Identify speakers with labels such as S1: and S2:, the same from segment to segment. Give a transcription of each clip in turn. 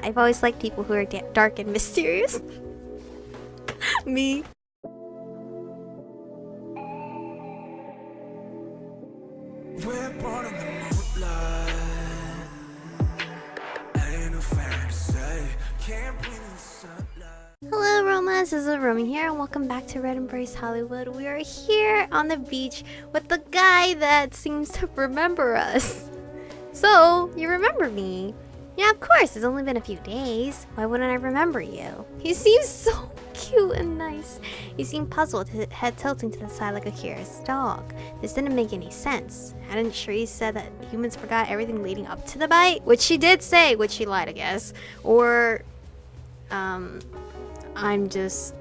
S1: I've always liked people who are dark and mysterious. Me.
S2: We're born in the moonlight. Ain't no fair to say. Can't breathe in the sunlight.
S1: Hello, Aromas. This is Aromie here, and welcome back to Red Embrace Hollywood. We are here on the beach with the guy that seems to remember us. So, you remember me? Yeah, of course. It's only been a few days. Why wouldn't I remember you? He seems so cute and nice. He seemed puzzled, his head tilting to the side like a curious dog. This didn't make any sense. Hadn't Charisse said that humans forgot everything leading up to the bite? Which she did say, which she lied, I guess. Or, I'm just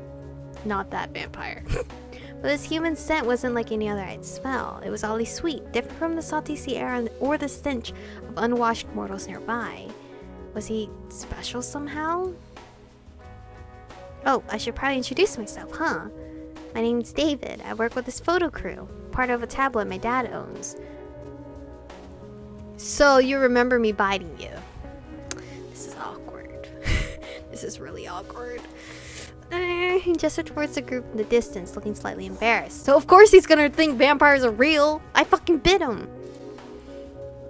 S1: not that vampire. But this human scent wasn't like any other I'd smell. It was oddly sweet, different from the salty sea air or the stench of unwashed mortals nearby. Was he special somehow? Oh, I should probably introduce myself, huh? My name's David. I work with this photo crew, part of a tabloid my dad owns. So you remember me biting you? This is awkward. This is really awkward. He gestured towards the group in the distance, looking slightly embarrassed. So of course he's gonna think vampires are real. I fucking bit him.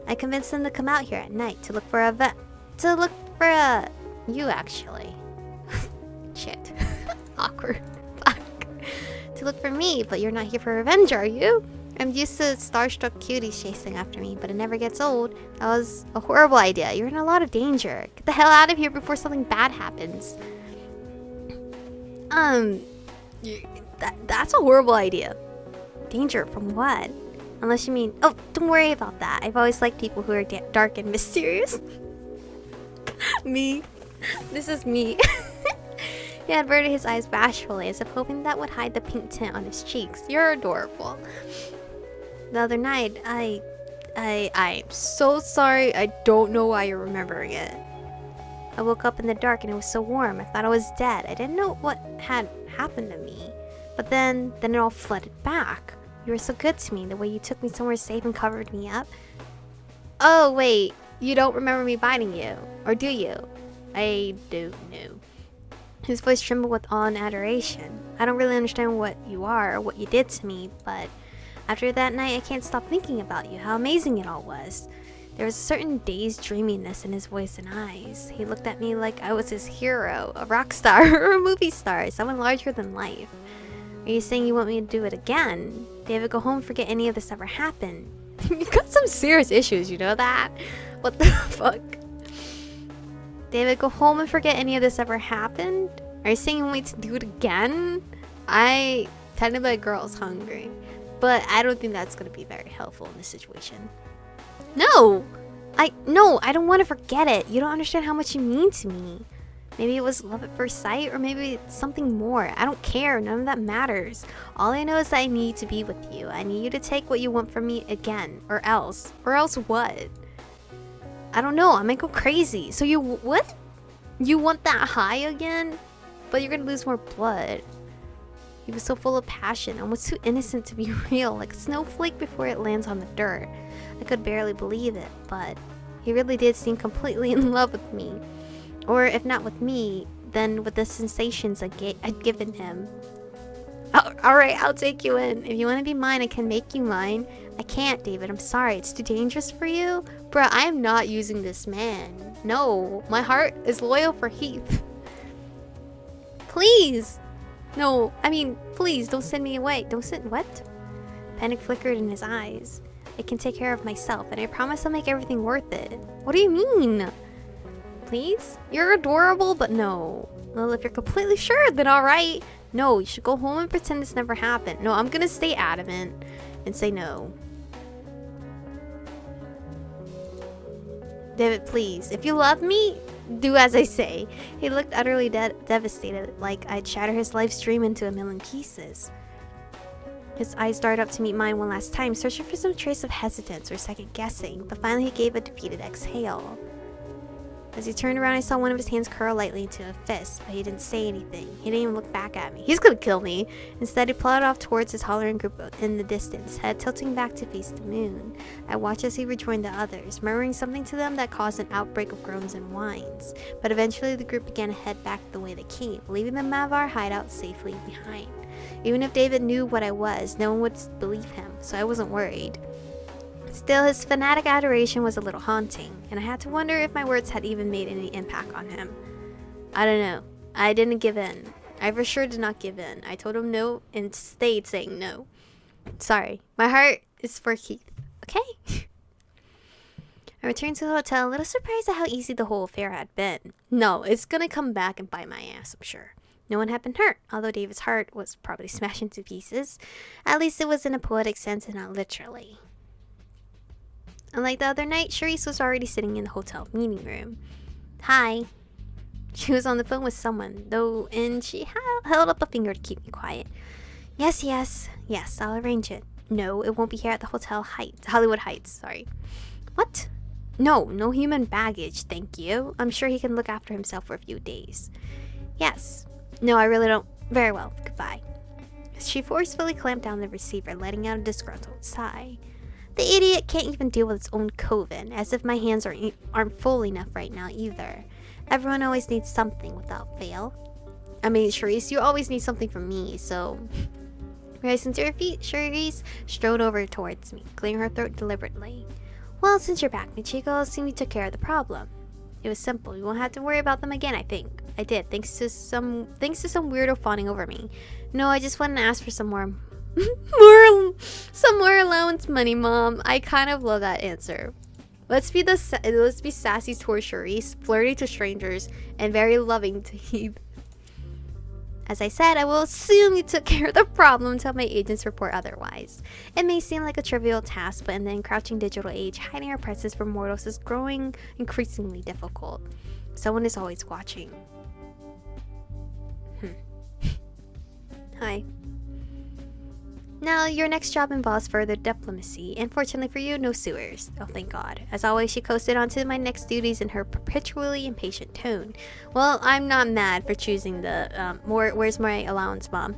S1: I convinced him to come out here at night to look for you actually. Shit. Awkward. Fuck. To look for me, but you're not here for revenge, are you? I'm used to starstruck cuties chasing after me, but it never gets old. That was a horrible idea. You're in a lot of danger. Get the hell out of here before something bad happens. That's a horrible idea. Danger from what? Unless you mean... Oh, don't worry about that. I've always liked people who are dark and mysterious. Me. This is me. He averted his eyes bashfully, as if hoping that would hide the pink tint on his cheeks. You're adorable. The other night, I'm so sorry. I don't know why you're remembering it. I woke up in the dark and it was so warm. I thought I was dead. I didn't know what had happened to me. But then it all flooded back. You were so good to me, the way you took me somewhere safe and covered me up. Oh, wait. You don't remember me biting you. Or do you? I do know. His voice trembled with awe and adoration. I don't really understand what you are or what you did to me, but after that night I can't stop thinking about you, how amazing it all was. There was a certain dazed dreaminess in his voice and eyes. He looked at me like I was his hero, a rock star or a movie star, someone larger than life. Are you saying you want me to do it again? David, go home and forget any of this ever happened. You got some serious issues, you know that? What the fuck? David, go home and forget any of this ever happened? Are you saying you want me to do it again? Technically my girl's hungry, but I don't think that's gonna be very helpful in this situation. No, I don't want to forget it. You don't understand how much you mean to me. Maybe it was love at first sight, or maybe it's something more. I don't care. None of that matters. All I know is that I need to be with you. I need you to take what you want from me again, or else what? I don't know. I might go crazy. So what? You want that high again? But you're gonna lose more blood. He was so full of passion, almost too innocent to be real, like a snowflake before it lands on the dirt. I could barely believe it, but he really did seem completely in love with me. Or if not with me, then with the sensations I'd given him. Alright, I'll take you in. If you want to be mine, I can make you mine. I can't, David. I'm sorry. It's too dangerous for you. Bruh, I am not using this man. No, my heart is loyal for Heath. Please. No, I mean, please don't send me away. Don't send... What? Panic flickered in his eyes. I can take care of myself, and I promise I'll make everything worth it. What do you mean? Please? You're adorable, but no. Well, if you're completely sure, then alright. No, you should go home and pretend this never happened. No, I'm gonna stay adamant and say no. David, please. If you love me, do as I say. He looked utterly devastated, like I'd shatter his life's dream into a million pieces. His eyes darted up to meet mine one last time, searching for some trace of hesitance or second guessing, but finally he gave a defeated exhale. As he turned around, I saw one of his hands curl lightly into a fist, but he didn't say anything. He didn't even look back at me. He's gonna kill me. Instead, he plodded off towards his hollering group in the distance, head tilting back to face the moon. I watched as he rejoined the others, murmuring something to them that caused an outbreak of groans and whines. But eventually, the group began to head back the way they came, leaving the Mavar hideout safely behind. Even if David knew what I was, no one would believe him, so I wasn't worried. Still, his fanatic adoration was a little haunting, and I had to wonder if my words had even made any impact on him. I don't know. I didn't give in. I for sure did not give in. I told him no and stayed saying no. Sorry. My heart is for Heath. Okay? I returned to the hotel, a little surprised at how easy the whole affair had been. No, it's gonna come back and bite my ass, I'm sure. No one had been hurt, although David's heart was probably smashed into pieces. At least it was in a poetic sense and not literally. Unlike the other night, Charisse was already sitting in the hotel meeting room. Hi. She was on the phone with someone, though, and she held up a finger to keep me quiet. Yes, I'll arrange it. No, it won't be here at the Hollywood Heights, sorry. What? No human baggage, thank you. I'm sure he can look after himself for a few days. Yes. No, I really don't. Very well, goodbye. She forcefully clamped down the receiver, letting out a disgruntled sigh. The idiot can't even deal with its own COVID, as if my hands aren't full enough right now either. Everyone always needs something without fail. I mean, Charisse, you always need something from me, so... Rising to her feet, Charisse strode over towards me, clearing her throat deliberately. Well, since you're back, Michiko, I'll assume you took care of the problem. It was simple. You won't have to worry about them again, I think. I did, thanks to some weirdo fawning over me. No, I just wanted to ask for some more allowance money, Mom. I kind of love that answer. Let's be sassy towards Charisse, flirty to strangers, and very loving to Heath. As I said, I will assume you took care of the problem until my agents report otherwise. It may seem like a trivial task, but in the encroaching digital age, hiding our presence from mortals is growing increasingly difficult. Someone is always watching. Hi. Now, your next job involves further diplomacy, and fortunately for you, no sewers. Oh, thank God. As always, she coasted onto my next duties in her perpetually impatient tone. Well, I'm not mad for choosing the, where's my allowance, Mom?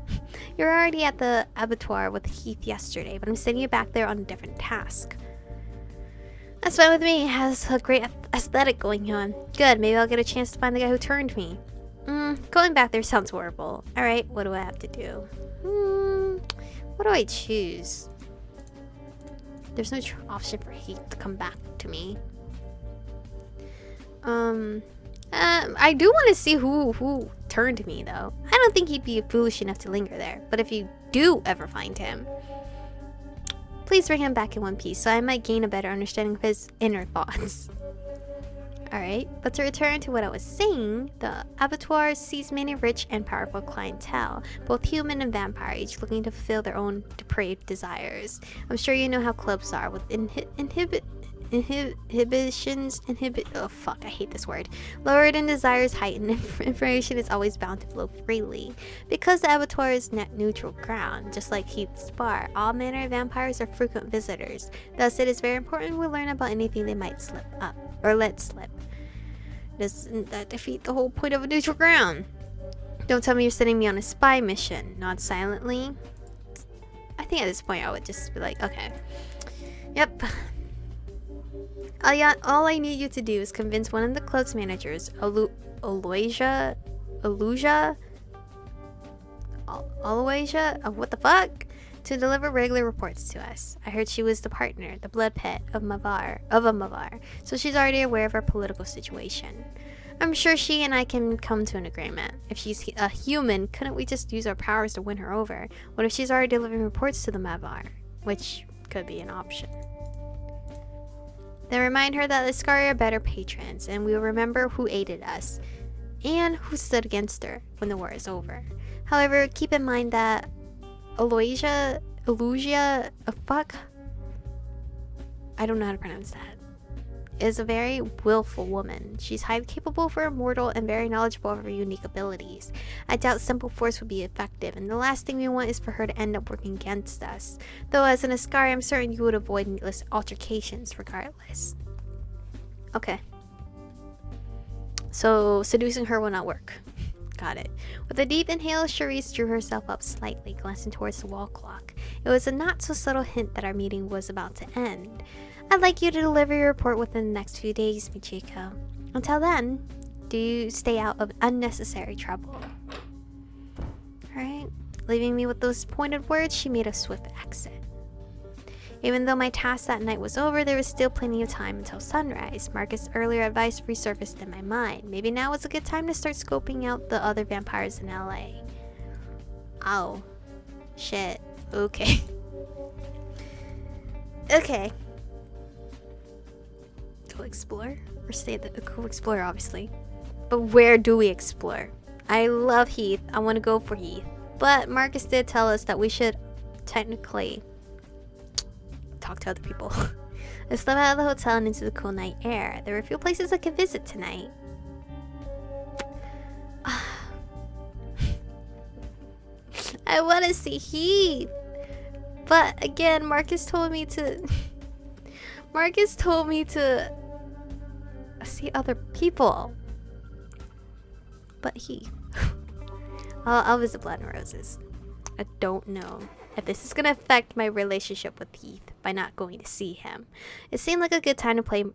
S1: You're already at the abattoir with Heath yesterday, but I'm sending you back there on a different task. That's fine with me. It has a great aesthetic going on. Good, maybe I'll get a chance to find the guy who turned me. Going back there sounds horrible. Alright, what do I have to do? What do I choose? There's no option for Heath to come back to me. I do want to see who turned me, though. I don't think he'd be foolish enough to linger there. But if you do ever find him, please bring him back in one piece so I might gain a better understanding of his inner thoughts. Alright, but to return to what I was saying, the abattoir sees many rich and powerful clientele, both human and vampire, each looking to fulfill their own depraved desires. I'm sure you know how clubs are, with lowered and desires heightened, information is always bound to flow freely. Because the abattoir is net neutral ground, just like Heath's bar, all manner of vampires are frequent visitors. Thus, it is very important we learn about anything they might slip up, or let slip. Doesn't that defeat the whole point of a neutral ground? Don't tell me you're sending me on a spy mission. Nod silently. I think at this point I would just be like, okay. Yep. All I need you to do is convince one of the club's managers, Aloysia, what the fuck? To deliver regular reports to us. I heard she was the partner, the blood pet of a Mavar, so she's already aware of our political situation. I'm sure she and I can come to an agreement. If she's a human, couldn't we just use our powers to win her over? What if she's already delivering reports to the Mavar? Which could be an option. Then remind her that the Scari are better patrons, and we will remember who aided us, and who stood against her when the war is over. However, keep in mind that Aloysia, I don't know how to pronounce that, is a very willful woman. She's highly capable for a mortal and very knowledgeable of her unique abilities. I doubt simple force would be effective, and the last thing we want is for her to end up working against us. Though as an Ascari, I'm certain you would avoid needless altercations regardless. Okay. So seducing her will not work. Got it. With a deep inhale, Charisse drew herself up slightly, glancing towards the wall clock. It was a not-so-subtle hint that our meeting was about to end. I'd like you to deliver your report within the next few days, Michiko. Until then, do stay out of unnecessary trouble. Alright. Leaving me with those pointed words, she made a swift exit. Even though my task that night was over, there was still plenty of time until sunrise. Marcus' earlier advice resurfaced in my mind. Maybe now was a good time to start scoping out the other vampires in LA. Oh. Shit. Okay. Okay. Go explore? Or stay at the go explore, obviously. But where do we explore? I love Heath. I want to go for Heath. But Marcus did tell us that we should technically talk to other people. I slept out of the hotel and into the cool night air. There were a few places I could visit tonight. I want to see Heath. But again, Marcus told me to see other people. But Heath. I'll visit Blood and Roses. I don't know if this is gonna affect my relationship with Heath by not going to see him. It seemed like a good time to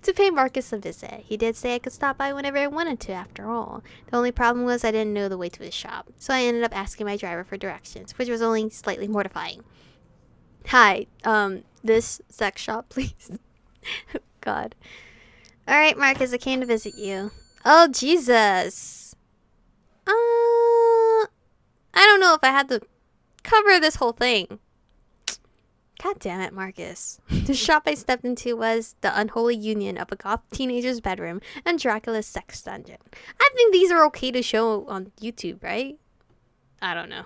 S1: to pay Marcus a visit. He did say I could stop by whenever I wanted to, after all. The only problem was I didn't know the way to his shop, so I ended up asking my driver for directions, which was only slightly mortifying. Hi, this sex shop, please. God. Alright, Marcus, I came to visit you. Oh, Jesus. I don't know if I had to cover this whole thing. God damn it, Marcus. The shop I stepped into was the unholy union of a goth teenager's bedroom and Dracula's sex dungeon. I think these are okay to show on YouTube, right? I don't know.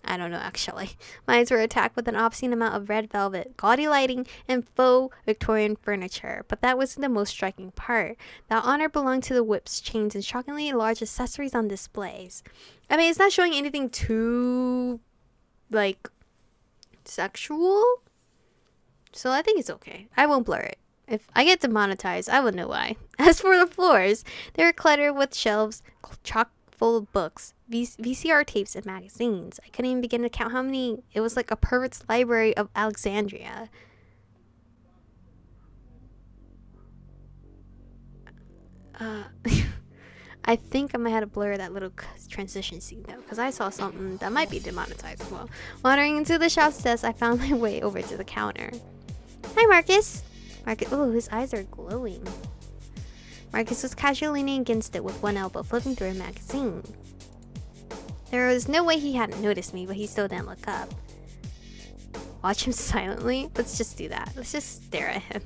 S1: I don't know, actually. My eyes were attacked with an obscene amount of red velvet, gaudy lighting, and faux Victorian furniture. But that wasn't the most striking part. That honor belonged to the whips, chains, and shockingly large accessories on displays. I mean, it's not showing anything too, like, sexual. So I think it's okay. I won't blur it. If I get demonetized, I will know why. As for the floors, they were cluttered with shelves chock full of books, VCR tapes, and magazines. I couldn't even begin to count how many. It was like a pervert's library of Alexandria. I think I might have to blur that little transition scene though, because I saw something that might be demonetized as well. Wandering into the shop's desk, I found my way over to the counter. Hi, Marcus. Oh, his eyes are glowing. Marcus was casually leaning against it with one elbow, flipping through a magazine. There was no way he hadn't noticed me, but he still didn't look up. Watch him silently? Let's just do that. Let's just stare at him.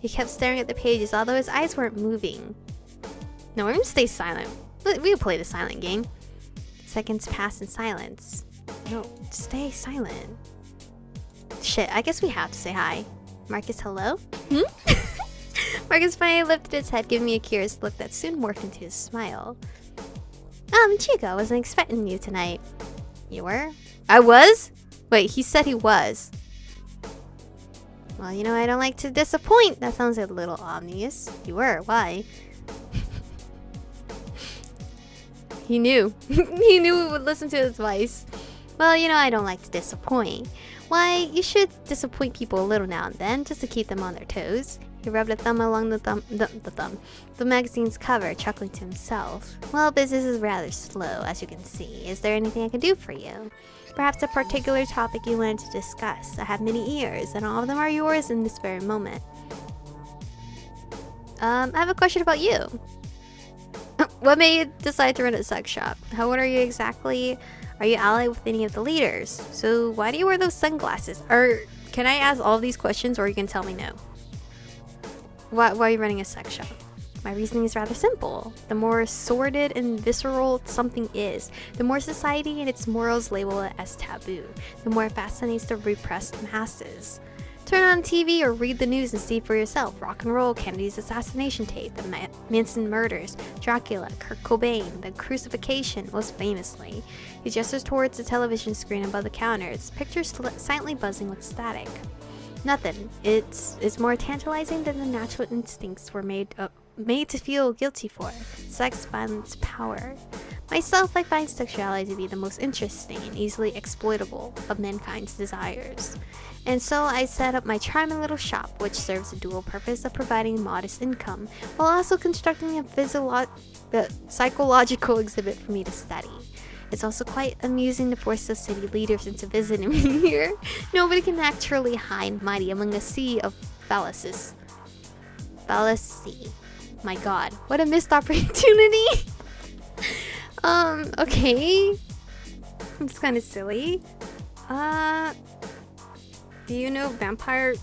S1: He kept staring at the pages, although his eyes weren't moving. No, we're gonna stay silent. We'll play the silent game. Seconds passed in silence. No, stay silent. Shit, I guess we have to say hi. Marcus, hello? Marcus finally lifted his head, giving me a curious look that soon morphed into a smile. Chico, I wasn't expecting you tonight. You were? I was? Wait, he said he was. Well, you know, I don't like to disappoint. That sounds a little obvious. You were, why? He knew. He knew we would listen to his advice. Well, you know, I don't like to disappoint. Why, you should disappoint people a little now and then, just to keep them on their toes. He rubbed a thumb along the magazine's cover, chuckling to himself. Well, business is rather slow, as you can see. Is there anything I can do for you? Perhaps a particular topic you wanted to discuss. I have many ears, and all of them are yours in this very moment. I have a question about you. What made you decide to run a sex shop? How old are you exactly? Are you allied with any of the leaders? So why do you wear those sunglasses? Or can I ask all these questions, or you can tell me no? Why are you running a sex shop? My reasoning is rather simple. The more sordid and visceral something is, the more society and its morals label it as taboo, the more it fascinates the repressed masses. Turn on TV or read the news and see for yourself. Rock and roll, Kennedy's assassination tape, the Manson murders, Dracula, Kurt Cobain, the crucifixion, most famously. He gestures towards the television screen above the counter, its pictures silently buzzing with static. Nothing. It's more tantalizing than the natural instincts we're made to feel guilty for. Sex, violence, power. Myself, I find sexuality to be the most interesting and easily exploitable of mankind's desires. And so I set up my charming little shop, which serves the dual purpose of providing modest income, while also constructing a psychological exhibit for me to study. It's also quite amusing to force the city leaders into visiting me here. Nobody can naturally hide mighty among a sea of phalluses. Fallacy. My god, what a missed opportunity! Okay. It's kind of silly. Do you know vampire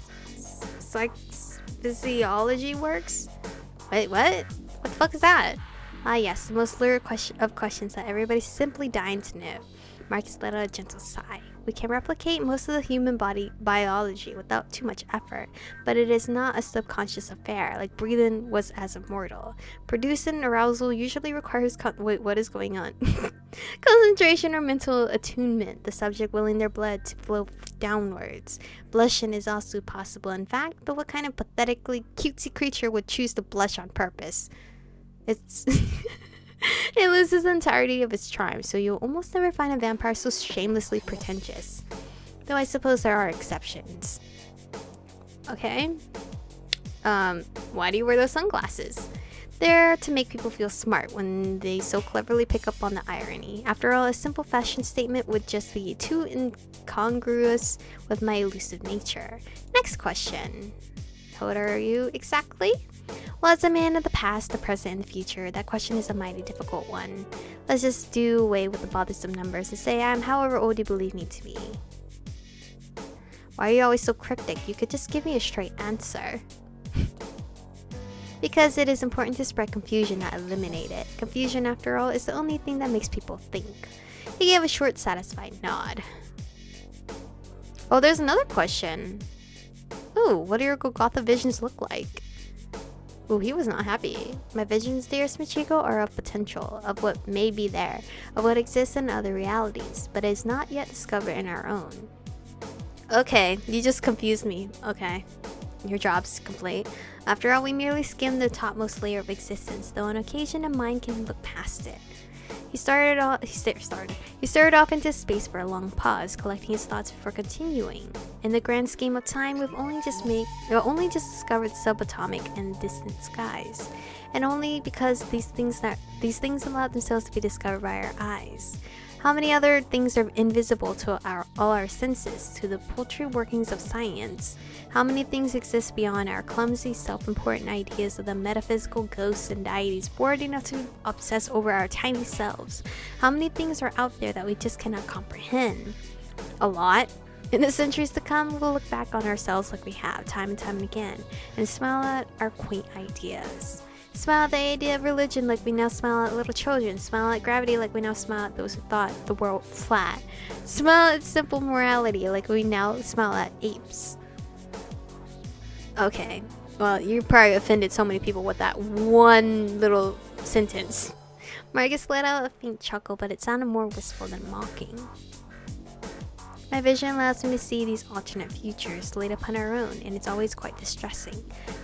S1: physiology works? Wait, what? What the fuck is that? Ah yes, the most lurid of questions that everybody's simply dying to know. Marcus let out a gentle sigh. We can replicate most of the human body biology without too much effort, but it is not a subconscious affair, like breathing was as a mortal. Producing arousal usually requires wait, what is going on? Concentration or mental attunement, the subject willing their blood to flow downwards. Blushing is also possible, in fact, but what kind of pathetically cutesy creature would choose to blush on purpose? It's... It loses the entirety of its charm, so you'll almost never find a vampire so shamelessly pretentious. Though I suppose there are exceptions. Okay. Why do you wear those sunglasses? They're to make people feel smart when they so cleverly pick up on the irony. After all, a simple fashion statement would just be too incongruous with my elusive nature. Next question. What are you exactly? Well, as a man of the past, the present, and the future, that question is a mighty difficult one. Let's just do away with the bothersome numbers and say I am however old you believe me to be. Why are you always so cryptic? You could just give me a straight answer. Because it is important to spread confusion, not eliminate it. Confusion, after all, is the only thing that makes people think. He gave a short, satisfied nod. Oh, there's another question. Ooh, what do your Golgotha visions look like? Ooh, he was not happy. My visions, dearest Michiko, are of potential, of what may be there, of what exists in other realities, but is not yet discovered in our own. Okay, you just confused me. Okay, your job's complete. After all, we merely skimmed the topmost layer of existence, though on occasion a mind can look past it. He stared off into space for a long pause, collecting his thoughts before continuing. In the grand scheme of time, we've only just discovered subatomic and distant skies, and only because these things allowed themselves to be discovered by our eyes. How many other things are invisible to all our senses, to the paltry workings of science? How many things exist beyond our clumsy, self-important ideas of the metaphysical ghosts and deities bored enough to obsess over our tiny selves? How many things are out there that we just cannot comprehend? A lot. In the centuries to come, we'll look back on ourselves like we have, time and time again, and smile at our quaint ideas. Smile at the idea of religion like we now smile at little children. Smile at gravity like we now smile at those who thought the world flat. Smile at simple morality like we now smile at apes. Okay, well, you probably offended so many people with that one little sentence. Marcus let out a faint chuckle, but it sounded more wistful than mocking. My vision allows me to see these alternate futures laid upon our own, and it's always quite distressing.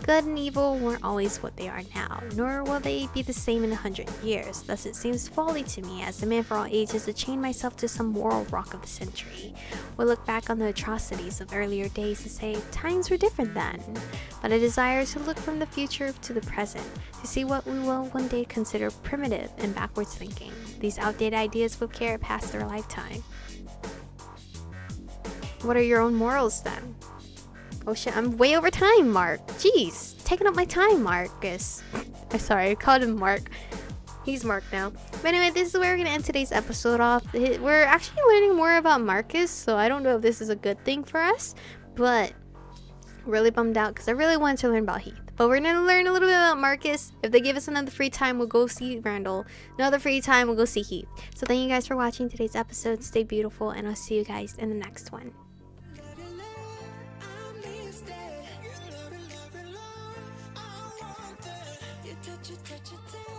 S1: Good and evil weren't always what they are now, nor will they be the same in 100 years. Thus it seems folly to me, as the man for all ages, to chain myself to some moral rock of the century. We'll look back on the atrocities of earlier days and say, times were different then. But I desire to look from the future to the present, to see what we will one day consider primitive and backwards thinking. These outdated ideas will carry past their lifetime. What are your own morals then? Oh shit, I'm way over time, Mark. Jeez, taking up my time, Marcus. I'm sorry, I called him Mark. He's Mark now. But anyway, this is where we're gonna end today's episode off. We're actually learning more about Marcus, so I don't know if this is a good thing for us, but really bummed out because I really wanted to learn about Heath. But we're gonna learn a little bit about Marcus. If they give us another free time, we'll go see Randall. Another free time, we'll go see Heath. So thank you guys for watching today's episode. Stay beautiful, and I'll see you guys in the next one.
S2: touch it, touch it, touch it.